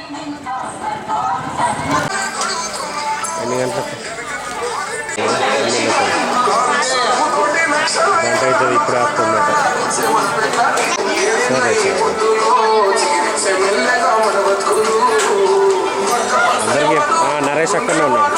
ఎన్ని గంటలకు గంట అవుతుంది ఇప్పుడు వస్తుందట. సరే అందరికీ నరేష్ అక్కడనే ఉన్నాడు.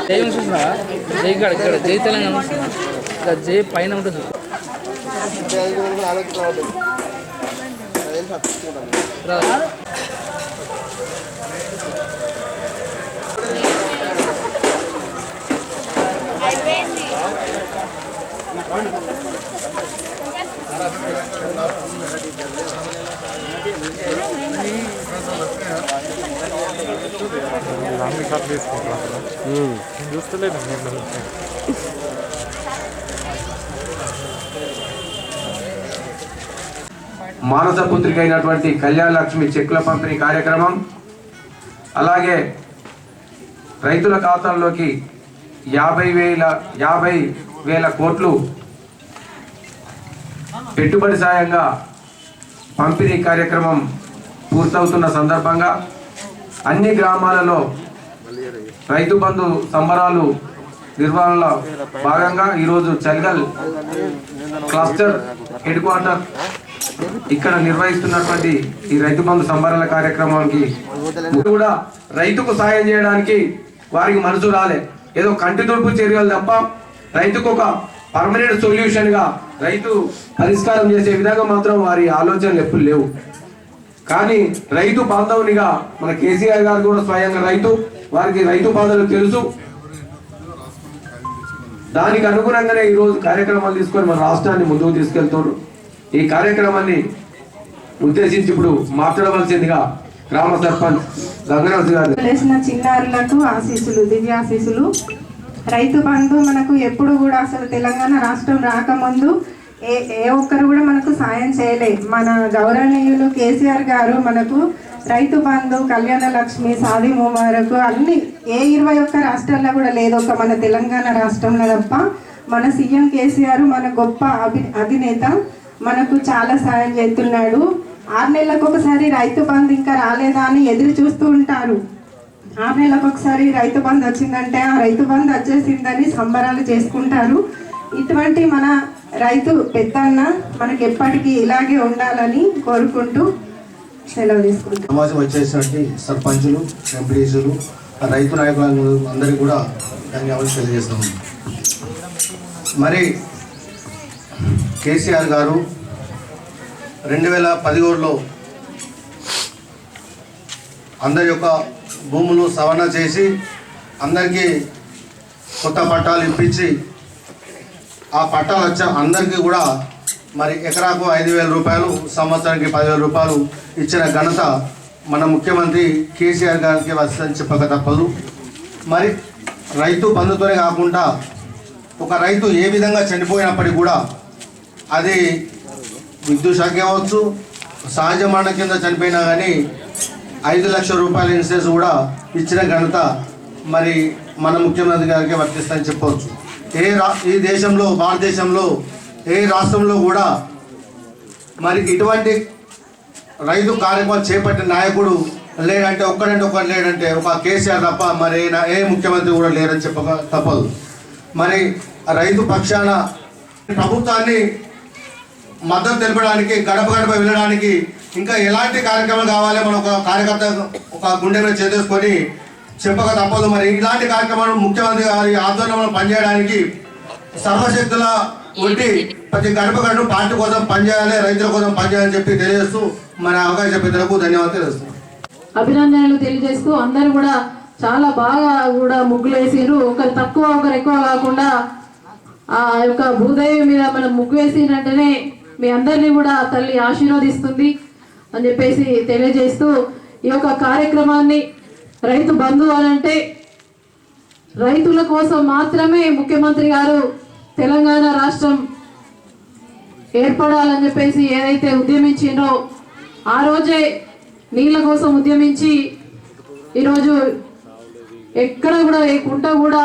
జై చూసినా జై ఇక్కడ జై తెలంగాణ ఇక్కడ జై పైన ఉంటుంది. చూస్తలేదు. మానస పుత్రిక అయినటువంటి కళ్యాణ లక్ష్మి చెక్కుల పంపిణీ కార్యక్రమం, అలాగే రైతుల ఖాతాల్లోకి 50,000 కోట్లు పెట్టుబడి సాయంగా పంపిణీ కార్యక్రమం పూర్తవుతున్న సందర్భంగా అన్ని గ్రామాలలో రైతు బంధు సంబరాలు నిర్వహణలో భాగంగా ఈరోజు చల్గల్ క్లస్టర్ హెడ్ క్వార్టర్ ఇక్కడ నిర్వహిస్తున్నటువంటి ఈ రైతు బంధు సంబరాల కార్యక్రమానికి కూడా రైతుకు సాయం చేయడానికి వారికి మనసు రాలే. ఏదో కంటి తుడుపు చర్యలు తప్ప రైతుకు ఒక పర్మనెంట్ సొల్యూషన్ గా రైతు పరిష్కారం చేసే విధంగా మాత్రం వారి ఆలోచనలు ఎప్పుడు లేవు. కానీ రైతు బాంధవునిగా మన కేసీఆర్ గారు కూడా స్వయంగా రైతు, వారికి రైతు బాధలు తెలుసు. దానికి అనుగుణంగానే ఈరోజు కార్యక్రమాలు తీసుకొని మన రాష్ట్రాన్ని ముందుకు తీసుకెళ్తారు. ఈ కార్యక్రమాన్ని ఉద్దేశించి ఇప్పుడు మాట్లాడవలసిందిగా గ్రామ సర్పంచ్ గంగరాజు గారు. చిన్నారులకు ఆశీస్సులు, దివ్యాశీస్సులు. రైతు బంధు మనకు ఎప్పుడు కూడా అసలు తెలంగాణ రాష్ట్రం రాకముందు ఏ ఒక్కరు కూడా మనకు సాయం చేయలేదు. మన గౌరవనీయులు కేసీఆర్ గారు మనకు రైతు బంధు, కళ్యాణ లక్ష్మి, సాది ముబారక్ అన్ని 21 రాష్ట్రాల్లో కూడా లేదు, ఒక మన తెలంగాణ రాష్ట్రంలో తప్ప. మన సీఎం కేసీఆర్ మన గొప్ప అధినేత, మనకు చాలా సాయం చేస్తున్నాడు. 6 నెలలకు ఒకసారి రైతు బంధు ఇంకా రాలేదా అని ఎదురు చూస్తూ ఉంటారు. 6 నెలలకు ఒకసారి రైతు బంధు వచ్చిందంటే ఆ రైతు బంధు వచ్చేసిందని సంబరాలు చేసుకుంటారు. ఇటువంటి మన రైతు పెద్దన్న మనకి ఎప్పటికీ ఇలాగే ఉండాలని కోరుకుంటూ సెలవు తీసుకుంటాం. సమాజం వచ్చేసినటువంటి సర్పంచులు, ఎంపీడీసీలు, రైతు నాయకులు అందరికీ కూడా ధన్యవాదాలు తెలియజేస్తాము. మరి కేసీఆర్ గారు 2017లో అందరి యొక్క భూములు సవరణ చేసి అందరికీ కొత్త పట్టాలు ఇప్పించి ఆ పట్టాలు వచ్చే అందరికీ కూడా మరి ఎకరాకు 5,000 రూపాయలు, సంవత్సరానికి 10,000 రూపాయలు ఇచ్చిన ఘనత మన ముఖ్యమంత్రి కేసీఆర్ గారికి వస్తుందని చెప్పక తప్పదు. మరి రైతు బంధుతోనే కాకుండా ఒక రైతు ఏ విధంగా చనిపోయినప్పటికీ కూడా అది విద్యుత్ శాఖ కావచ్చు, సహజ మరణ కింద చనిపోయినా కానీ 5 లక్షల రూపాయల ఇన్సూరెన్స్ కూడా ఇచ్చిన ఘనత మరి మన ముఖ్యమంత్రి గారికి వర్తిస్తుందని చెప్పవచ్చు. ఈ దేశంలో, భారతదేశంలో ఏ రాష్ట్రంలో కూడా మరి ఇటువంటి రైతు కార్యక్రమం చేపట్టిన నాయకుడు లేదంటే ఒక్కరు లేదంటే ఒక కేసీఆర్ తప్ప మరి ఏ ముఖ్యమంత్రి కూడా లేరని చెప్పక తప్పదు. మరి రైతు పక్షాన ప్రభుత్వాన్ని మద్దతు తెలపడానికి, గడప గడప వెళ్ళడానికి ఇంకా ఎలాంటి కార్యక్రమాలు కావాలి, మనం ఒక కార్యకర్త ఒక గుండె మీద చేసేసుకొని చెప్పక తప్పదు. మరి ఇలాంటి కార్యక్రమాలు ముఖ్యమంత్రి గారి ఆధ్వర్యంలో పనిచేయడానికి సర్వశక్తుల ఉండి ప్రతి గడప గడప పార్టీ కోసం పనిచేయాలి, రైతుల కోసం పనిచేయాలని చెప్పి తెలియజేస్తూ మన అవకాశ పెద్దలకు ధన్యవాదాలు తెలుస్తున్నాం. అభినందనలు తెలియజేస్తూ అందరూ కూడా చాలా బాగా కూడా ముగ్గులు వేసిరు. ఒకరు తక్కువ ఒకరు ఎక్కువ కాకుండా ఆ యొక్క భూదేవి మీద మనం ముగ్గు వేసినట్టునే మీ అందరినీ కూడా తల్లి ఆశీర్వదిస్తుంది అని చెప్పేసి తెలియజేస్తూ ఈ యొక్క కార్యక్రమాన్ని రైతు బంధు అనంటే రైతుల కోసం మాత్రమే ముఖ్యమంత్రి గారు తెలంగాణ రాష్ట్రం ఏర్పడాలని చెప్పేసి ఏదైతే ఉద్యమించిండ్రో ఆ రోజే నీళ్ళ కోసం ఉద్యమించి ఈరోజు ఎక్కడ కూడా ఏ కుంట కూడా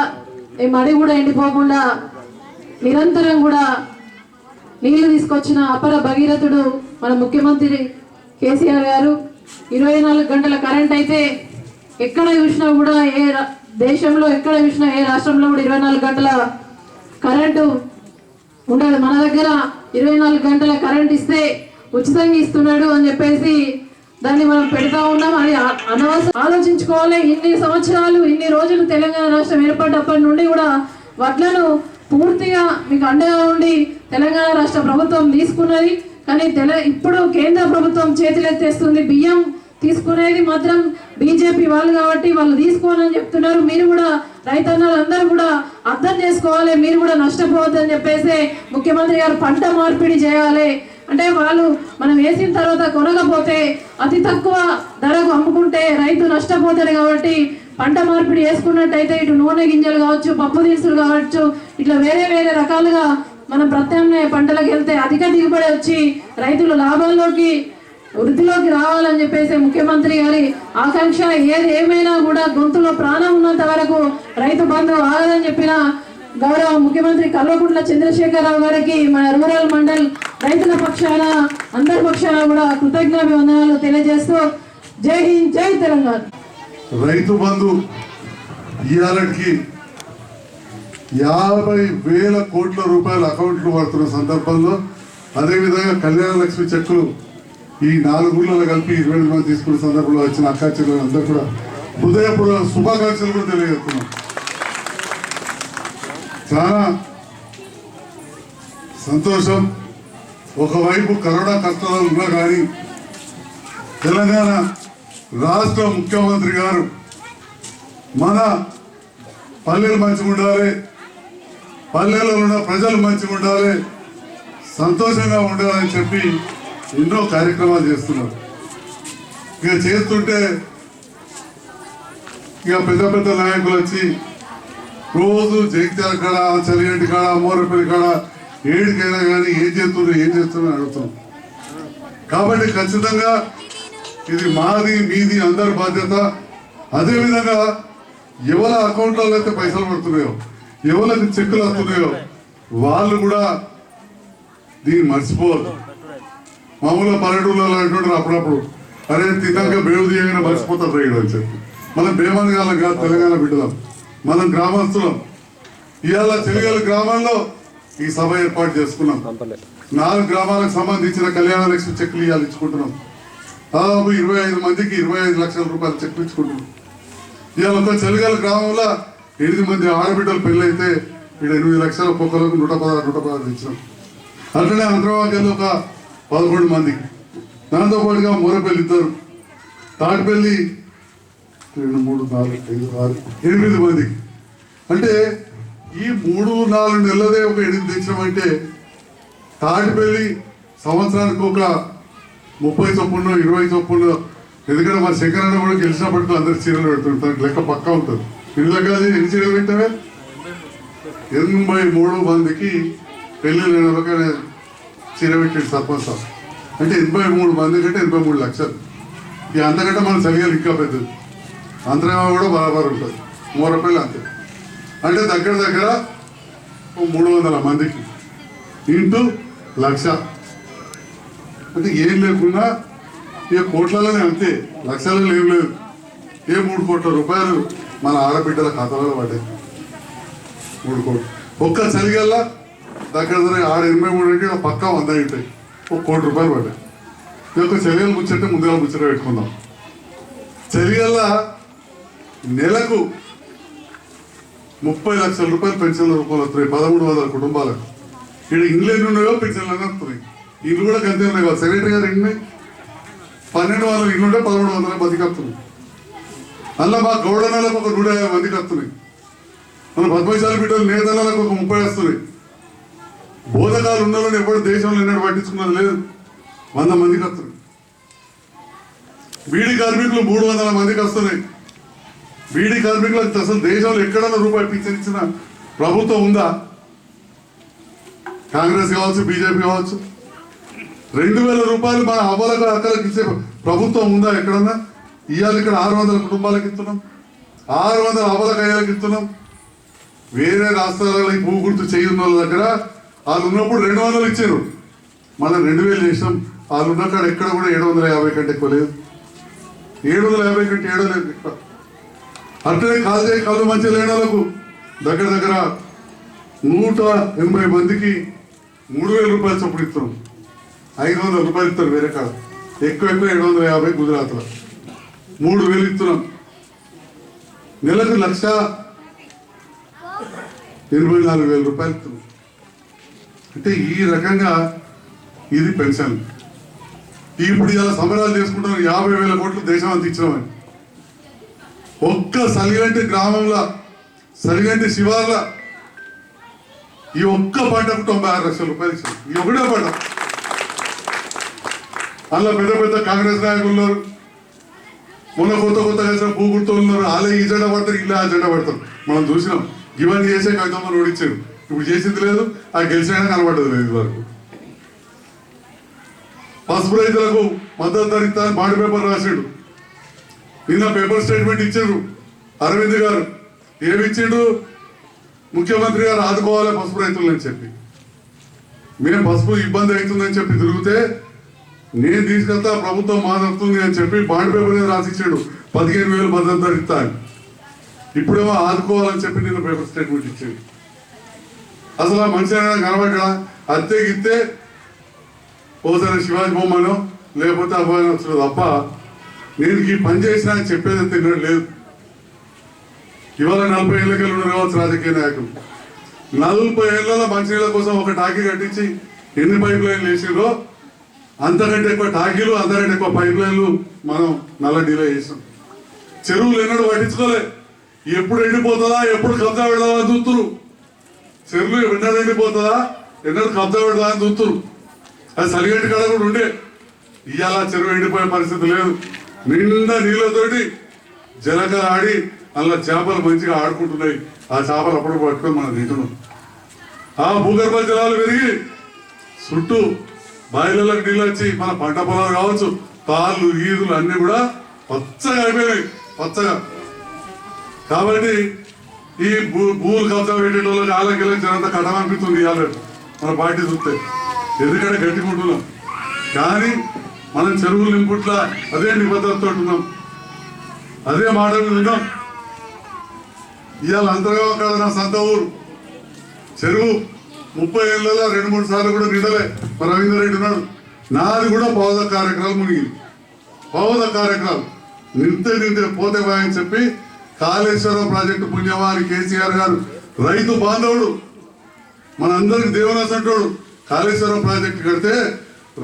ఏ మడి కూడా ఎండిపోకుండా నిరంతరం కూడా నీళ్లు తీసుకొచ్చిన అపర భగీరథుడు మన ముఖ్యమంత్రి కేసీఆర్ గారు. 24 గంటల కరెంట్ అయితే ఎక్కడ చూసినా కూడా ఏ దేశంలో ఎక్కడ చూసినా ఏ రాష్ట్రంలో కూడా 24 గంటల కరెంటు ఉండదు. మన దగ్గర 24 గంటల కరెంట్ ఇస్తే ఉచితంగా ఇస్తున్నాడు అని చెప్పేసి దాన్ని మనం పెడతా ఉన్నాం. అది అనవసరం ఆలోచించుకోవాలి. ఇన్ని సంవత్సరాలు ఇన్ని రోజులు తెలంగాణ రాష్ట్రం ఏర్పడ్డప్పటి నుండి కూడా వడ్లను పూర్తిగా మీకు అండగా ఉండి తెలంగాణ రాష్ట్ర ప్రభుత్వం తీసుకున్నది. కానీ ఇప్పుడు కేంద్ర ప్రభుత్వం చేతులెత్తేస్తుంది. బియ్యం తీసుకునేది మాత్రం బీజేపీ వాళ్ళు కాబట్టి వాళ్ళు తీసుకోవాలని చెప్తున్నారు. మీరు కూడా రైతన్నలందరూ కూడా అర్థం చేసుకోవాలి. మీరు కూడా నష్టపోవద్దని చెప్పేసి ముఖ్యమంత్రి గారు పంట మార్పిడి చేయాలి. అంటే వాళ్ళు మనం వేసిన తర్వాత కొనకపోతే అతి తక్కువ ధరకు అమ్ముకుంటే రైతు నష్టపోతాడు. కాబట్టి పంట మార్పిడి చేసుకున్నట్టయితే ఇటు నూనె గింజలు కావచ్చు, పప్పు దినుసులు కావచ్చు, ఇట్లా వేరే వేరే రకాలుగా మనం ప్రత్యామ్నాయ పంటలకు వెళ్తే అధిక దిగుబడి వచ్చి రైతులు లాభాల్లోకి వృద్ధిలోకి రావాలని చెప్పేసి ముఖ్యమంత్రి గారి ఆకాంక్ష. ఏది ఏమైనా కూడా గొంతులో ప్రాణం ఉన్నంత వరకు రైతు బంధు ఆగదని చెప్పిన గౌరవ ముఖ్యమంత్రి కల్వకుంట్ల చంద్రశేఖరరావు గారికి మన రూరల్ మండల్ రైతుల పక్షాన అందరి పక్షాన కూడా కృతజ్ఞాభివందనాలు తెలియజేస్తూ జై హింద్, జై తెలంగాణ. రైతు బంధు ఇయాలకి 50,000 కోట్ల రూపాయల అకౌంట్లు పడుతున్న సందర్భంలో అదేవిధంగా కళ్యాణ లక్ష్మి చెక్కులు ఈ 4 ఊళ్ళలో కలిపి 20 మంది తీసుకున్న సందర్భంలో వచ్చిన అక్కా చెల్లెలందరూ కూడా హృదయపూర్వక శుభాకాంక్షలు కూడా తెలియజేస్తున్నాం. చాలా సంతోషం. ఒకవైపు కరోనా కష్టాలు ఉన్నా కానీ తెలంగాణ రాష్ట్ర ముఖ్యమంత్రి గారు మన పల్లెలు మంచిగా ఉండాలి, పల్లెల్లో ఉన్న ప్రజలు మంచిగా ఉండాలి, సంతోషంగా ఉండాలని చెప్పి ఎన్నో కార్యక్రమాలు చేస్తున్నారు. ఇక చేస్తుంటే ఇక పెద్ద పెద్ద నాయకులు వచ్చి రోజు జగిత్యాల కాడ, చలిగంటి కాడ, మోరపల్లి కాడ ఏడికైనా కానీ ఏం చేస్తున్నారు అడుగుతున్నాం. కాబట్టి ఖచ్చితంగా ఇది మాది మీది అందరి బాధ్యత. అదేవిధంగా ఎవరి అకౌంట్లో అయితే పైసలు పడుతున్నాయో, ఎవరికి చెక్కులు వస్తున్నాయో వాళ్ళు కూడా దీన్ని మర్చిపోవద్దు. మామూలుగా పల్లెటూళ్ళలో అంటుంటారు అప్పుడప్పుడు, అరే తిన్నాక బేవు తీయగానే మర్చిపోతారు రైడు అని చెప్పి. మనం బేమనగాలం కాదు, తెలంగాణ బిడ్డలం, మనం గ్రామస్తులం. ఇవాళ చెలిగల గ్రామంలో ఈ సభ ఏర్పాటు చేసుకున్నాం. 4 గ్రామాలకు సంబంధించిన కళ్యాణ లక్ష్మి చెక్కులు ఇవాళ ఇచ్చుకుంటున్నాం. దాదాపు 25 మందికి 25 లక్షల రూపాయలు చెక్కులు ఇచ్చుకుంటున్నాం. ఇవాళ ఒక చెలిగల గ్రామంలో 8 మంది ఆడబిడ్డలు పెళ్ళైతే ఇక్కడ 8 లక్షల ఒక్కొక్కరికి 116 ఇచ్చినాం. అట్లనే హైదరాబాద్లో ఒక 11 మందికి, దాంతోపాటుగా మూరపల్లి 2, తాటిపల్లి 2, 3, 4, 5, 6, 8 మందికి. అంటే ఈ 3-4 నెలలదే ఒక 8 తెచ్చినామంటే తాటిపల్లి సంవత్సరానికి ఒక 30 చొప్పున 20 చొప్పున. ఎందుకంటే మన శంకరన్న కూడా గెలిచినప్పటికీ అందరు చీరలు పెడుతుంటారు, లెక్క పక్కా ఉంటుంది. ఎన్ని చీరలు పెట్టావే? 83 మందికి పెళ్లి లేని చీర పెట్టాడు సర్పంచ్. అంటే 83 మంది కంటే 83 లక్షలు. ఇక అంతకంటే మన చలిగాలు ఇంకా పెద్దది. అంతరేమో కూడా బరాబర్ ఉంటుంది. మూరపల్లి అంతే. అంటే దగ్గర 300 మందికి ఇంటూ 1,00,000. అంటే ఏం లేకున్నా ఇక కోట్లలోనే అంతే, లక్షలలో ఏం లేదు. 3 కోట్ల రూపాయలు మన ఆడబిడ్డల ఖాతాలో పడ్డాయి. 3 కోట్లు ఒక్క చలిగల్లా దగ్గర 83 అంటే పక్కా 100 ఉంటాయి. 1 కోటి రూపాయలు పడ్డాయి. ఈ యొక్క చలిగలు ముచ్చట ముందుగా ముచ్చట పెట్టుకుందాం. చలిగల్లా నెలకు 30 లక్షల రూపాయలు పెన్షన్ల రూపాయలు వస్తున్నాయి 1300 కుటుంబాలకు. ఇక్కడ ఇండ్లు ఎన్ని ఉన్నాయో పెన్షన్లు అన్నీ వస్తున్నాయి. ఇల్లు కూడా గంతే ఉన్నాయి. సెక్రటరీ గారు ఎన్ని 1200 ఇల్లుంటే 1300 మందికి వస్తున్నాయి. అలా మా గౌడనాలకు ఒక 150 మందికి వస్తున్నాయి. మన పద్మశాలి బిడ్డలు నేతలకు ఒక 30 వస్తున్నాయి. బోధకాలు ఉన్న వాళ్ళని ఎప్పుడు దేశంలో ఎన్నడూ పట్టించుకున్నది లేదు, 100 మందికి వస్తున్నాయి. బీడీ కార్మికులు 300 మందికి వస్తున్నాయి. బీడీ కార్మికులకు అసలు దేశంలో ఎక్కడన్నా రూపాయి పింఛన్ ఇచ్చిన ప్రభుత్వం ఉందా? కాంగ్రెస్ కావచ్చు, బీజేపీ కావచ్చు. 2000 రూపాయలు మన అవ్వలకు అక్కలకు ఇచ్చే ప్రభుత్వం ఉందా ఎక్కడన్నా? ఇవాళ ఇక్కడ 600 కుటుంబాలకు ఇస్తున్నాం, 600 అవ్వలకు అయ్యలకు ఇస్తున్నాం. వేరే రాష్ట్రాలలో ఈ భూ గుర్తు చేయని వాళ్ళ దగ్గర వాళ్ళు ఉన్నప్పుడు 200 ఇచ్చారు, మనం 2000 చేసినాం. వాళ్ళు ఉన్న కాడ ఎక్కడ కూడా 750 కంటే ఎక్కువ లేదు, 750 కంటే లేదు ఎక్కువ. అట్లనే కాళ్ళు మంచి లేని వాళ్ళకు దగ్గర దగ్గర 180 మందికి 3000 రూపాయలు చొప్పులు ఇస్తున్నాం. 500 రూపాయలు ఇస్తారు వేరే కాడ, ఎక్కువ 750 గుజరాత్లో 3000 ఇస్తున్నాం. నెలకు 1,84,000 రూపాయలు ఇస్తున్నాం. అంటే ఈ రకంగా ఇది పెన్షన్. ఇప్పుడు ఇలా సమరాలు చేసుకుంటున్నారు 50,000 కోట్లు దేశం అంత ఇచ్చినామని. ఒక్క సలిగంటి గ్రామంలో, సలిగంటి శివార్ల ఈ ఒక్క పంటకు 96 లక్షల రూపాయలు ఇచ్చారు. ఈ ఒకటే పంట. అందులో పెద్ద పెద్ద కాంగ్రెస్ నాయకులు ఉన్నారు, మొన్న కొత్తగా వేసిన భూ గుర్తులు ఉన్నారు. వాళ్ళే ఈ జెండా పడతారు, ఇలా ఆ జెండా పడతారు. మనం చూసినాం. ఇవన్నీ చేసే కవితమ్మని ఓడించారు. ఇప్పుడు చేసింది లేదు, ఆ గెలిచినా కనబడ్డది లేదు. వరకు పసుపు రైతులకు మద్దతు ధర ఇస్తారని బాండ్ పేపర్ రాసాడు. నిన్న పేపర్ స్టేట్మెంట్ ఇచ్చారు అరవింద్ గారు. ఏమి ఇచ్చిండు? ముఖ్యమంత్రి గారు ఆదుకోవాలి పసుపు రైతులని చెప్పి, మేము పసుపు ఇబ్బంది అవుతుందని చెప్పి తిరిగితే నేను తీసుకెళ్తా, ప్రభుత్వం మాదవుతుంది అని చెప్పి బాండ్ పేపర్ మీద రాసిచ్చాడు 15,000 మద్దతు ధర ఇస్తా అని. ఇప్పుడేమో ఆదుకోవాలని చెప్పి నిన్న పేపర్ స్టేట్మెంట్ ఇచ్చాడు. అసలు ఆ మనిషి కనబడ్డా అత్తే గిత్తే ఓసారి శివాజీ బొమ్మనో లేకపోతే అబ్బాయి వచ్చాడు తప్ప నేను ఈ పని చేసినా అని చెప్పేది తిన్నాడు లేదు. ఇవాళ 40 ఏళ్ళకి కావచ్చు రాజకీయ నాయకులు. 40 ఏళ్లలో మంచినీళ్ళ కోసం ఒక టాకీ కట్టించి ఎన్ని పైప్ లైన్లు వేసిందో అంతకంటే ఎక్కువ టాకీలు, అంతకంటే ఎక్కువ పైప్ లైన్లు మనం నల్ల డీలో వేసాం. చెరువులు ఎన్నడూ పట్టించుకోలే. ఎప్పుడు ఎండిపోతుందా, ఎప్పుడు కబ్జా పెడదా అని చూస్తురు. చెరువులు ఎన్నడూ ఎండిపోతుందా, ఎన్నడూ కబ్జా పెడదా అని చూస్తురు. అది సరిగట్టి కాడ కూడా ఉండే. ఇవాళ చెరువు ఎండిపోయే పరిస్థితి లేదు. నిండా నీళ్ళతోటి జలక ఆడి అందులో చేపలు మంచిగా ఆడుకుంటున్నాయి. ఆ చేపలు అప్పుడు పట్టుకొని మనం తింటున్నాం. ఆ భూగర్భ జలాలు పెరిగి చుట్టూ బాయిలలోకి నీళ్ళు వచ్చి మన పంట పొలాలు కావచ్చు, తాళ్ళు ఈదులు అన్ని కూడా పచ్చగా అయిపోయినాయి, పచ్చగా. కాబట్టి ఈ భూములు కబ్జా పెట్టేటోళ్ళకి ఆలకెళ్ళి జనంతా కట్టమనిపిస్తుంది ఇవాళ మన పార్టీ చూస్తే. ఎందుకంటే గట్టికుంటున్నాం, కానీ మనం చెరువులు నింపుట్లా అదే నిబద్ధతతో ఉన్నాం, అదే మాట మీద ఉన్నాం. ఇవాళ అంతగా అక్కడ నా సొంత ఊరు చెరువు 30 ఏళ్ళలో 2-3 సార్లు కూడా నిండలే. మన రవీందర్ రెడ్డి ఉన్నాడు, నాది కూడా పౌద కార్యక్రమాలు మునిగింది. పౌద కార్యక్రమాలు నింతే పోతే బాయని చెప్పి కాళేశ్వరం ప్రాజెక్టు పుణ్యమాని కేసీఆర్ గారు రైతు బాంధవుడు, మనందరికి దేవనాసంటోడు. కాళేశ్వరం ప్రాజెక్టు కడితే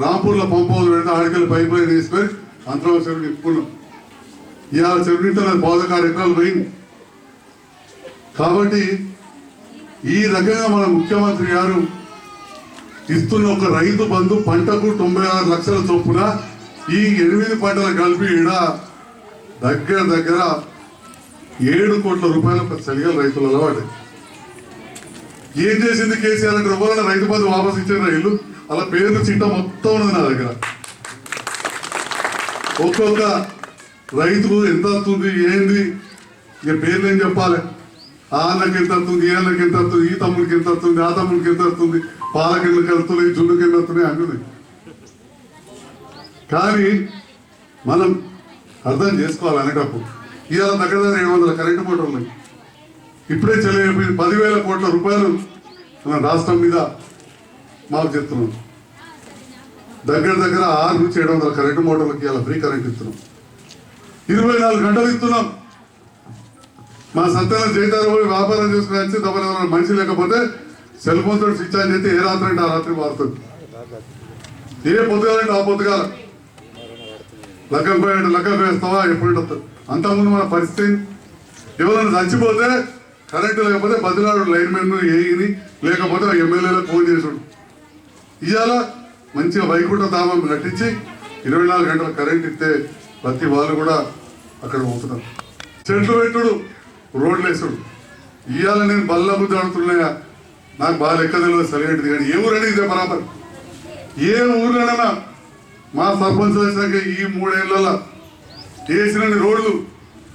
రాంపూర్లో పంప్ హౌస్ పెడితే ఆడికెళ్ళి పైప్ లైన్ తీసుకొని అంతరం చెరువు నింపుకున్నాం. ఇవాళ చెరువు నింటే అది పౌద కార్యక్రమాలు పోయింది. కాబట్టి ఈ రకంగా మన ముఖ్యమంత్రి గారు ఇస్తున్న ఒక రైతు బంధు పంటకు 96 లక్షల చొప్పున ఈ 8 పంటలు కలిపి దగ్గర 7 కోట్ల రూపాయలు చలిగా రైతులలో వాడే. ఏం చేసింది కేసీఆర్ అంటే ఎవరైనా రైతు బంధు వాపసు ఇచ్చారు రైలు అలా పేర్లు చిట్ట మొత్తం ఉన్నది నా దగ్గర. ఒక్కొక్క రైతుకు ఎంత వస్తుంది ఏంది ఇక పేర్లు ఏం చెప్పాలి. ఆ అన్నకి ఎంత వస్తుంది, ఈ అన్నకి ఎంత వస్తుంది, ఈ తమ్ముడికి ఎంత వస్తుంది, ఆ తమ్ముడికి ఎంత వస్తుంది, పాల కిందకి వెళ్తున్నాయి, జున్ను కింద వస్తున్నాయి అన్నది. కానీ మనం అర్థం చేసుకోవాలి అనేటప్పుడు ఇవాళ దగ్గర 700 కరెంటు మోటార్లు ఉన్నాయి. ఇప్పుడే చెల్లిపోయింది 10,000 కోట్ల రూపాయలు మన రాష్ట్రం మీద మాకు చెప్తున్నాం. దగ్గర 6 నుంచి 700 కరెంటు మోటార్లకి ఇవాళ ఫ్రీ కరెంట్ ఇస్తున్నాం. 24 గంటలు ఇస్తున్నాం. మా సత్యాల జైతారు పోయి వ్యాపారం చేసుకుని వచ్చి తప్పని మనిషి లేకపోతే సెల్ ఫోన్ తోటి స్విచ్ ఆన్ చేస్తే ఏ రాత్రి అంటే ఆ రాత్రి మారుతుంది, ఏ పొద్దుగాలంటే ఆ పొద్దుగాల. లగ్గం పోయాడు లగ్గం వేస్తావా ఎప్పుడు అంతకుముందు మన పరిస్థితి ఎవరైనా చచ్చిపోతే కరెంటు లేకపోతే బదిలాడు లైన్మెన్ ఏఈని లేకపోతే ఎమ్మెల్యేలకు ఫోన్ చేసుడు. ఇవాళ మంచిగా వైకుంఠ ధామం కట్టించి 24 గంటల కరెంట్ ఇస్తే ప్రతి వాళ్ళు కూడా అక్కడ పోతున్నారు. చెట్లు పెట్టుడు రోడ్లు వేసుడు. ఇవాళ నేను బల్ల బుద్ధి ఆడుతున్నాయా నాకు బాగా లెక్క తెలియదు సరిగేటిది. కానీ ఏ ఊరని ఇదే బరాబర్ ఏ ఊర్లోనైనా మా సర్పంచ్ వచ్చినాక ఈ 3 ఏళ్ళలో వేసిన రోడ్లు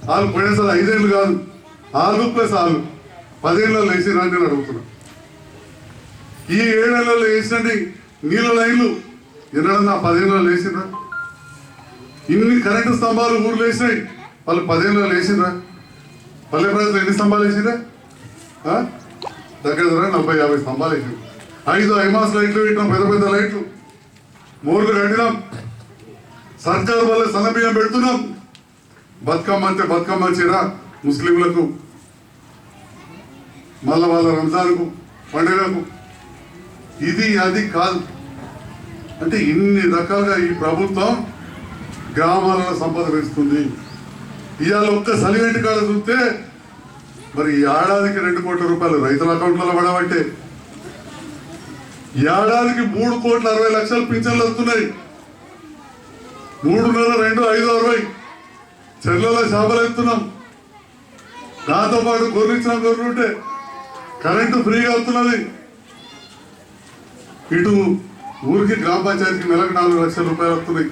వాళ్ళు పోయినసారి 5 ఏళ్ళు కాదు 6 + 6 10 ఏళ్ళలో వేసినా నేను అడుగుతున్నా. ఈ 7 ఏళ్ళలో వేసినండి నీళ్ళ లైన్లు ఎన్నడన్నా 10 ఏళ్ళలో వేసినరా? ఇన్ని కరెంటు స్తంభాలు ఊర్లు వేసినాయి వాళ్ళు 10 ఏళ్ళలో వేసినరా? పల్లె ప్రజలు ఎన్ని స్తంభాలు వేసిరా? దగ్గర 40-50 స్తంభాలు వేసినాయి. 5 ఐమాస్ లైట్లు పెట్టినాం, పెద్ద పెద్ద లైట్లు, మోర్లు కట్టినాం, సర్కారు వల్ల సన్నబియ్యం పెడుతున్నాం. బతుకమ్మ అంటే బతుకమ్మ చీర ముస్లింలకు, మళ్ళా వాళ్ళ రంజాన్కు పండుగకు. ఇది అది కాదు అంటే ఇన్ని రకాలుగా ఈ ప్రభుత్వం గ్రామాలలో సంపద పెంచుతుంది. ఇవాళ ఒక్క సలిగంటి కాడ చూస్తే మరి ఏడాదికి 2 కోట్ల రూపాయలు రైతుల అకౌంట్లలో పడబట్టే ఏడాదికి 3,60,00,000 పింఛన్లు వస్తున్నాయి. 3,500 2 5 60 చెర్లలో చేపలు ఎత్తున్నాం. దాంతో పాటు గొర్రెచ్చిన గొర్రెంటే కరెంటు ఫ్రీగా వస్తున్నది. ఇటు ఊరికి గ్రామ పంచాయతీకి నెలకు 4 లక్షల రూపాయలు వస్తున్నాయి.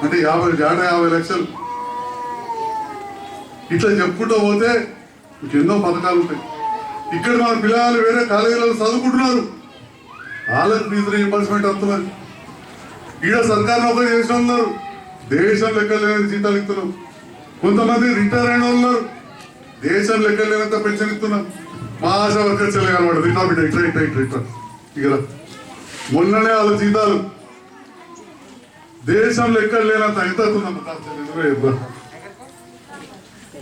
అంటే 50 లక్షలు. ఇట్లా చెప్పుకుంటూ పోతే ఎన్నో పథకాలు ఉంటాయి. ఇక్కడ మన పిల్లలు వేరే కాలేజీలలో చదువుకుంటున్నారు, వాళ్ళకి ఫీజు రీయింబర్స్మెంట్ వస్తున్నారు. ఈడ సర్కారు నౌకరీ చేసిన ఉన్నారు, దేశం లెక్కలేని జీతాలు ఇస్తున్నాం. కొంతమంది రిటైర్ అయిన వాళ్ళు ఉన్నారు, దేశం లెక్కలేనంత పెన్షన్ ఇస్తున్నాం. మా ఆశా వర్కర్ చెల్లెగలవాడు ఇట్లా బిడ్డ ఇట్లా ఇట్లా ఇట్లా ఇట్లా ఇక మొన్ననే వాళ్ళ జీతాలు దేశం లెక్కలేనంత అవుతున్నాం.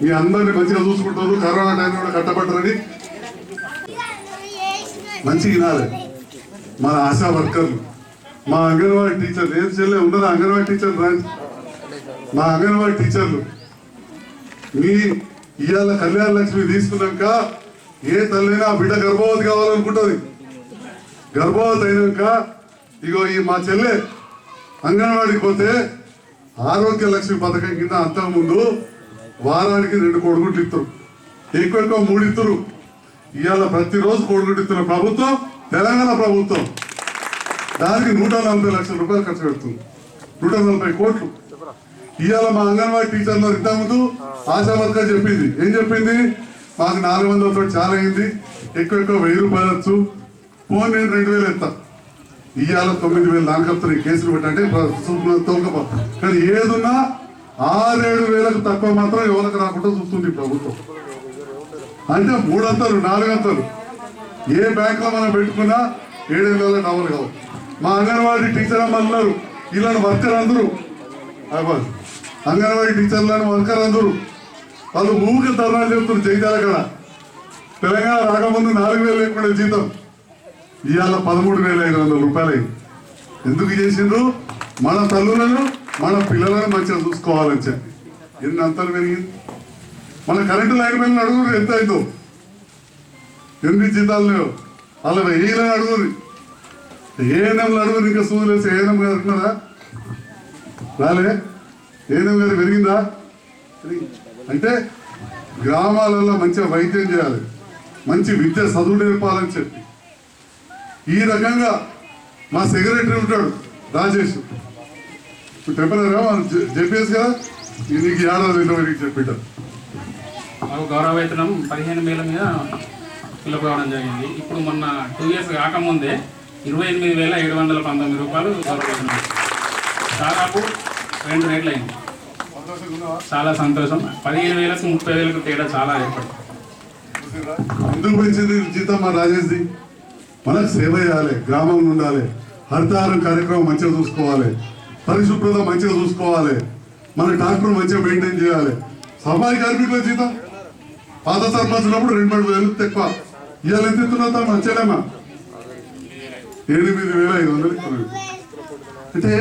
మీ అందరినీ మంచిగా చూసుకుంటారు. కరోనా టైంలో కూడా కట్టబడ్డారని మంచిగా వినాలి. మన ఆశా వర్కర్లు, మా అంగన్వాడీ టీచర్లు, ఏం చెల్లె ఉన్నదా అంగన్వాడీ టీచర్లు రాజు, మా అంగన్వాడీ టీచర్లు మీ ఇవాళ కళ్యాణ లక్ష్మి తీసుకున్నాక ఏ తల్లైనా బిడ్డ గర్భవతి కావాలనుకుంటుంది. గర్భవతి అయినాక ఇగో ఈ మా చెల్లె అంగన్వాడికి పోతే ఆరోగ్య లక్ష్మి పథకం కింద అంతకుముందు వారానికి 2 కోడిగుడ్లు ఇస్తారు, ఎక్కువ 3 ఇస్తారు. ఇవాళ ప్రతిరోజు కోడిగుడ్డు ఇస్తున్న ప్రభుత్వం తెలంగాణ ప్రభుత్వం. దానికి 140 లక్షల రూపాయలు ఖర్చు పెడుతుంది, 140 కోట్లు. ఇవాళ మా అంగన్వాడీ టీచర్లు ఇంతకుముందు ఆశా వర్కర్ చెప్పింది, ఏం చెప్పింది, మాకు 400తో చాలా అయింది, ఎక్కువ 1000 రూపాయలు వచ్చు, ఫోన్ నేను 2000 ఎత్తా. ఇవాళ 9000 దానికప్తారు కేసులు పెట్టంటే తోకపో. కానీ ఏదున్నా 6-7 వేలకు తక్కువ మాత్రం ఎవరికి రాకుండా చూస్తుంది ప్రభుత్వం. అంటే 3 అంతలు 4 అంతలు ఏ బ్యాంకులో మనం పెట్టుకున్నా 7 వేల డబల్ కావు. మా అంగన్వాడీ టీచర్ అమ్మన్నారు ఇలాంటి వర్కర్ అందరూ, అంగన్వాడీ టీచర్లను వర్కర్ అందరూ వాళ్ళు ఊరికి ధర్నాలు చెప్తున్నారు. జైతాల కాడ తెలంగాణ రాకముందు 4,000 లేకుండా జీతం ఇవాళ 13,500 రూపాయలు అయింది. ఎందుకు చేసిండ్రు? మన తల్లులను మన పిల్లలను మంచిగా చూసుకోవాలని చెప్పి. ఎన్ని అంతలు పెరిగింది. మన కరెంటు లైన్ మీద అడుగురు ఎంత అయిందో, ఎన్ని జీతాలు లేవు. అలా ఏలని అడుగురు, ఏఎన్ఎంలు అడుగురు. ఇంకా సూదులు వేసి ఏఎన్ఎం గారు అంటున్నారా? రాలే. ఏఎన్ఎం గారు పెరిగిందా? అంటే గ్రామాలలో మంచిగా వైద్యం చేయాలి, మంచి విద్య చదువు నేర్పాలని చెప్పి ఈ రకంగా మా సెక్రటరీ ఉంటాడు రాజేష్, చెప్పలేరా చెప్పేసి కదా నీకు ఏడాది చెప్పిట్టారు. మాకు గౌరవ వేతనం 15,000 మీద పిలుపుకోవడం జరిగింది. ఇప్పుడు మొన్న 2 ఇయర్స్ కాకముందే 28,719 రూపాయలు గౌరవ వేతనం, దాదాపు 2 రేట్లు అయింది. చాలా సంతోషం. 15,000కు 30,000కు తేడా చాలా ఏర్పడింది. ఎందుకు పెంచింది జీతం మా రాజేష్ది? మనకు సేవ చేయాలి, గ్రామంలో ఉండాలి, హరితహారం కార్యక్రమం మంచిగా చూసుకోవాలి, పరిశుభ్రత మంచిగా చూసుకోవాలి, మన ట్రాక్టర్ మంచిగా మెయింటైన్ చేయాలి. సఫాయి కార్మికుల జీతం పాత సర్పంచ్ ఉన్నప్పుడు 2,000 ఎక్కువ. ఇవాళ ఎంత ఇస్తున్నా మంచిదేమా 8,500 ఇస్తున్నారు. అంటే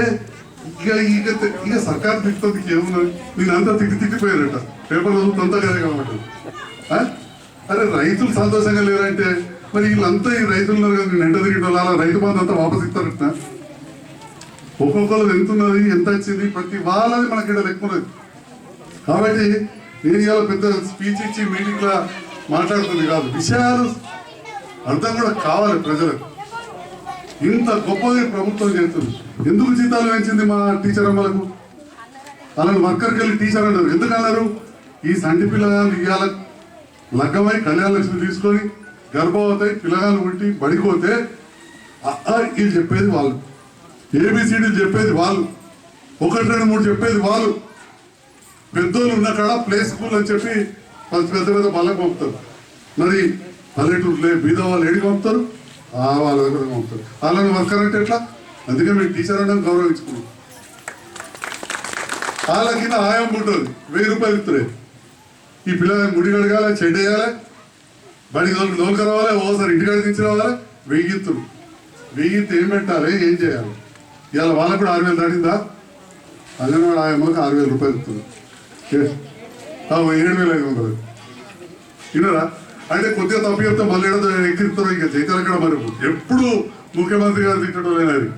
ఇక సర్కార్ తిట్టుతుంది ఏమున్నది, నేనంతా తిట్టిపోయారట పేపర్లో అంతా కదా కాబట్టి. అరే రైతులు సంతోషంగా లేరంటే మరి వీళ్ళంతా ఈ రైతులు ఉన్నారు కదా, నేను ఎండ తిరిగిన వాళ్ళ రైతు బంధు అంతా వాపస్ ఇస్తారట. ఒక్కొక్కరు ఎంత ఉన్నది, ఎంత వచ్చింది, ప్రతి వాళ్ళది మనకి ఇక్కడ లెక్క ఉన్నది. కాబట్టి నేను ఇవాళ పెద్ద స్పీచ్ ఇచ్చి మీటింగ్లో మాట్లాడుతుంది కాదు, విషయాలు అర్థం కూడా కావాలి ప్రజలకు. ఇంత గొప్పగా ప్రభుత్వం చేస్తుంది. ఎందుకు జీతాలు పెంచింది మా టీచర్ అమ్మలకు? అలాంటి వర్కర్కి వెళ్ళి టీచర్ అన్నారు. ఎందుకు అన్నారు? ఈ సంటి పిల్లగాళ్ళు ఇవాళ లగ్గమై కళ్యాణ లక్ష్మి తీసుకొని గర్భవతి పిల్లగాళ్ళు పుట్టి బడిపోతే ఇది చెప్పేది వాళ్ళు, ఏబిసిడీలు చెప్పేది వాళ్ళు, 1, 2, 3 చెప్పేది వాళ్ళు. పెద్దోళ్ళు ఉన్న కాడ ప్లే స్కూల్ అని చెప్పి పెద్ద పెద్ద బళ్ళకు పంపుతారు. మరి పల్లెటూరులే బీద వాళ్ళు ఏడికి పంపుతారు, వాళ్ళ దగ్గర పంపుతారు. వాళ్ళని వర్కర్ అంటే ఎట్లా? అందుకే మీరు టీచర్ అంటే గౌరవించుకున్నాం. వాళ్ళ కింద ఆయం ఉంటుంది, 1000 రూపాయలు ఇస్తారు. ఈ పిల్లగాని ముడి కడగాలి, చెడ్డ వేయాలి, బడికి లోన్కి రావాలి, ఓసారి ఇంటికాడ దించి రావాలి. 1000 ఇస్తారు. 1000 ఏం పెట్టాలి, ఏం చేయాలి? ఇవాళ వాళ్ళకు కూడా 6000 దాటిందా? అంగన్వాడి ఆయమ్మకి 6000 రూపాయలు ఇస్తుంది. 7500 వినరా? అంటే కొద్దిగా తప్పు చెప్తే మళ్ళీ ఏదో ఎక్కిస్తారు. ఇక చైతన్య మరి ఎప్పుడు ముఖ్యమంత్రి గారు తిట్టడం లేనది.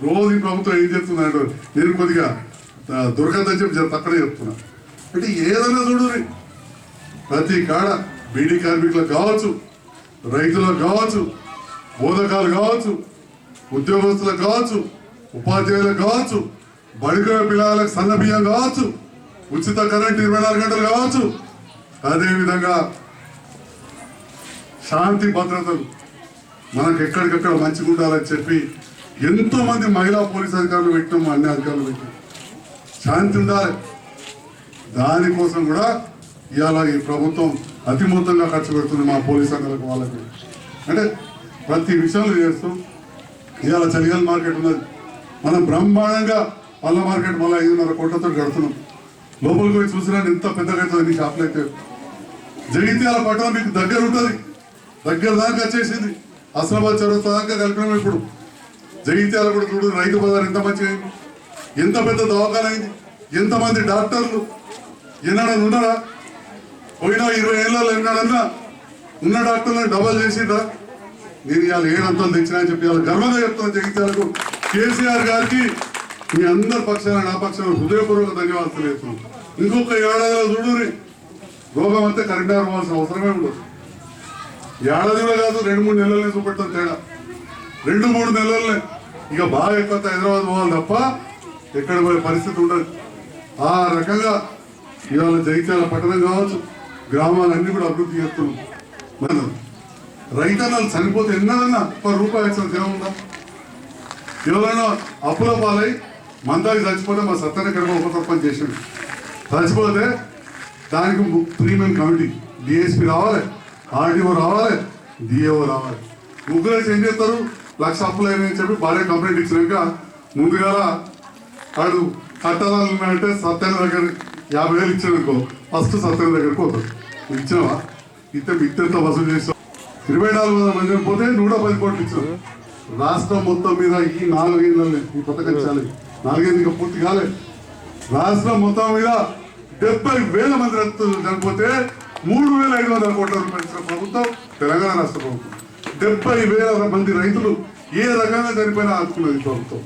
రోజు ఈ ప్రభుత్వం ఏం చెప్తుంది అంటే నేను కొద్దిగా దొరకదని చెప్పి తక్కడే చెప్తున్నా. అంటే ఏదైనా చూడు, ప్రతి కాడ బీడీ కార్మికులకు కావచ్చు, రైతులకు కావచ్చు, బోధకాలు కావచ్చు, ఉద్యోగస్తులకు కావచ్చు, ఉపాధ్యాయులకు కావచ్చు, బడిక పిల్లలకు సన్న బియ్యం కావచ్చు, ఉచిత కరెంట్ 24 గంటలు కావచ్చు, అదేవిధంగా శాంతి భద్రతలు మనకు ఎక్కడికక్కడ మంచిగా ఉండాలని చెప్పి ఎంతో మంది మహిళా పోలీస్ అధికారులు పెట్టినాము, అన్ని అధికారులు పెట్టినాం. శాంతి ఉండాలి, దానికోసం కూడా ఇవాళ ఈ ప్రభుత్వం అతి మొత్తంగా ఖర్చు పెడుతుంది మా పోలీస్ సంఘాలకు వాళ్ళకి. అంటే ప్రతి విషయంలో చేస్తూ ఇవాళ చలిగల్ మార్కెట్ ఉన్నది, మనం బ్రహ్మాండంగా పళ్ళ మార్కెట్ మళ్ళీ 5.5 కోట్లతో కడుతున్నాం. లోపలికి పోయి చూసినా ఎంత పెద్దగా అవుతుంది షాపులు అయితే. జగిత్యాల పట్టణం మీకు దగ్గర ఉంటుంది, దగ్గర దాకా వచ్చేసింది. అసలాబాద్ చౌరస్తా దాకా కలిపినాం. ఇప్పుడు జగిత్యాల కూడా చూడు, రైతు బజార్ ఎంత మంచిగా అయింది, ఎంత పెద్ద దవాఖాన అయింది, ఎంతమంది డాక్టర్లు. ఎన్నాడని ఉన్నారా? పోయినా 20 ఏళ్ళలో ఎన్నాడన్నా ఉన్న డాక్టర్లను డబల్ చేసిండ్రా? నేను ఇవాళ 7 అంతలు తెచ్చినా అని చెప్పి ఇవాళ గర్వంగా చెప్తున్నాను జగిత్యాలకు. కేసీఆర్ గారికి మీ అందరి పక్షాన నా పక్షాన హృదయపూర్వక ధన్యవాదాలు తెలియజేస్తున్నాం. ఇంకొక 7 ఏళ్ళలో చూడు, రోగం అంతా కరీంనగర్ పోవాల్సిన అవసరమే ఉండదు. ఏడాది కూడా కాదు, 2-3 నెలలనే చూపెడతాం తేడా. 2-3 నెలలనే ఇక బాగా ఎక్కువ హైదరాబాద్ పోవాలి తప్ప ఎక్కడ పోయే పరిస్థితి ఉండదు. ఆ రకంగా ఇవాళ జగిత్యాల పట్టణం కావచ్చు, గ్రామాలన్నీ కూడా అభివృద్ధి చేస్తున్నాం. మనం రైతన్నలు చనిపోతే ఎన్నడన్నా ₹1 ఇచ్చిన దినం ఉందా? ఎవరైనా అప్పుల పాలై మందాకి చచ్చిపోతే మా సత్తాన్ని కనుక ఉపసర్పంచ్ చేసిండు. చచ్చిపోతే దానికి ప్రీమియం కమిటీ, డిఎస్పీ రావాలి, ఆర్డీఓ రావాలి, డిఏఓ రావాలి. ముగ్గురు ఏం చేస్తారు? 1,00,000 అప్పులు అయినాయని చెప్పి భార్య కంప్లైంట్ ఇచ్చినాక ముందుగా వాడు కట్టాలని అంటే సత్యాన్ని దగ్గర 50,000 ఇచ్చానుకో, ఫస్ట్ సత్యాన్ని దగ్గరికి పోతాడు. ఇచ్చినావా? ఇత్తెంత వసూలు చేస్తాం. 24,000 మంది పోతే 110 కోట్లు ఇచ్చారు. రాష్ట్రం మొత్తం మీద ఈ 4 ఏళ్ళని ఈ పథకం చాలి, 4 ఏళ్ళు ఇంకా పూర్తి కాలేదు. రాష్ట్రం మొత్తం మీద 70,000 మంది రైతులు చనిపోతే 3,500 కోట్ల రూపాయలు ఇచ్చిన ప్రభుత్వం తెలంగాణ రాష్ట్ర ప్రభుత్వం. 70,000 మంది రైతులు ఏ రకంగా చనిపోయినా ఆదుకున్నది ప్రభుత్వం.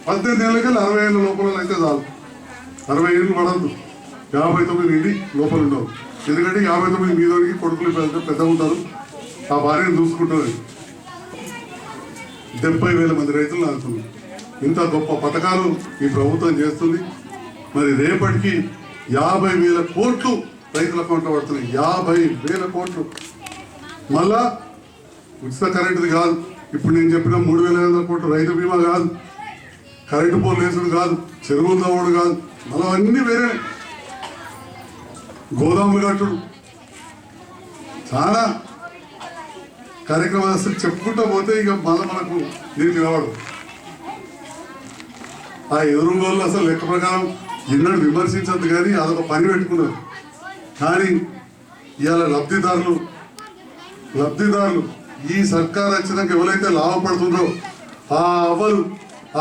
18 ఏళ్ళకి 60 ఏళ్ళ లోపల అయితే చాలు. 60 ఏళ్ళు పడద్దు, 59 నుండి లోపల ఉండవు. ఎందుకంటే 59 మీదకి కొడుకులు పెద్ద ఉంటారు, ఆ భార్యను చూసుకుంటుంది. 70,000 మంది రైతులు ఆదుకున్నారు. ఇంత గొప్ప పథకాలు ఈ ప్రభుత్వం చేస్తుంది. మరి రేపటికి 50,000 కోట్లు రైతుల అకౌంట్లో పడుతున్నాయి. 50,000 కోట్లు. మళ్ళా ఉచిత కరెంటుది కాదు, ఇప్పుడు నేను చెప్పిన 3,500 కోట్లు రైతు బీమా కాదు, కరెంటు పోలు వేసుడు కాదు, చెరువులు తవ్వడు కాదు, మళ్ళీ అన్నీ వేరే. గోదాములు కట్టుడు, చాలా కార్యక్రమాలు అసలు చెప్పుకుంటూ పోతే ఇక మళ్ళీ మనకు నీరు నిలబడదు. ఆ ఎదురుగోళ్ళు అసలు లెక్క ప్రకారం ఎన్నడూ విమర్శించద్దు, కానీ అదొక పని పెట్టుకున్నారు. కానీ ఇవాళ లబ్ధిదారులు ఈ సర్కార్ వచ్చినాక ఎవరైతే లాభపడుతుందో ఆ అవ్వలు,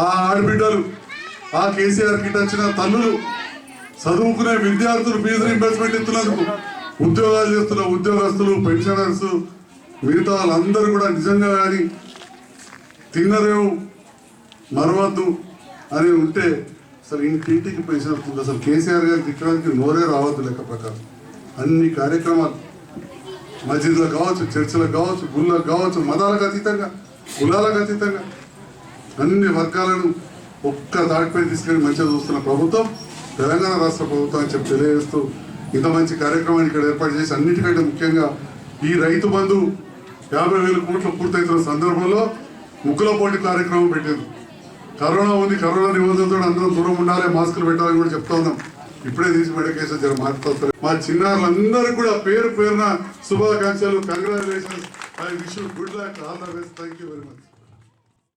ఆ ఆడబిడ్డలు ఆ కేసీఆర్ కిట్ వచ్చిన తల్లులు, చదువుకునే విద్యార్థులు ఫీజు రీంబర్స్మెంట్ ఇస్తున్నందుకు, ఉద్యోగాలు చేస్తున్న ఉద్యోగస్తులు, పెన్షనర్స్, మిగతా వాళ్ళందరూ కూడా నిజంగా కానీ తిన్నరేవు మరవద్దు అని ఉంటే అసలు ఇంటింటికి పెన్షన్ వస్తుంది. అసలు కేసీఆర్ గారు తిట్టడానికి నోరే రావద్దు లెక్క ప్రకారం. అన్ని కార్యక్రమాలు మస్జిద్లకు కావచ్చు, చర్చిలకు కావచ్చు, గుళ్ళకు కావచ్చు, మతాలకు అతీతంగా, కులాలకు అతీతంగా అన్ని వర్గాలను ఒక్క దాటిపై తీసుకెళ్ళి మంచిగా చూస్తున్న ప్రభుత్వం తెలంగాణ రాష్ట్ర ప్రభుత్వం అని చెప్పి తెలియజేస్తూ ఇంత మంచి కార్యక్రమాన్ని ఇక్కడ ఏర్పాటు చేసి అన్నిటికంటే ముఖ్యంగా ఈ రైతు బంధు 50,000 కోట్లు పూర్తవుతున్న సందర్భంలో ముక్కుల పోటీ కార్యక్రమం పెట్టింది. కరోనా ఉంది, కరోనా నిబంధనలతో అందరం దూరం ఉండాలి, మాస్కులు పెట్టాలని కూడా చెప్తా ఉన్నాం. ఇప్పుడే తీసి మెడికేషన్ జర మాట్లాడుతారు. మా చిన్నారులందరూ కూడా పేరు పేరున శుభాకాంక్షలు, congratulations. I wish you good luck, all the best. Thank you very much.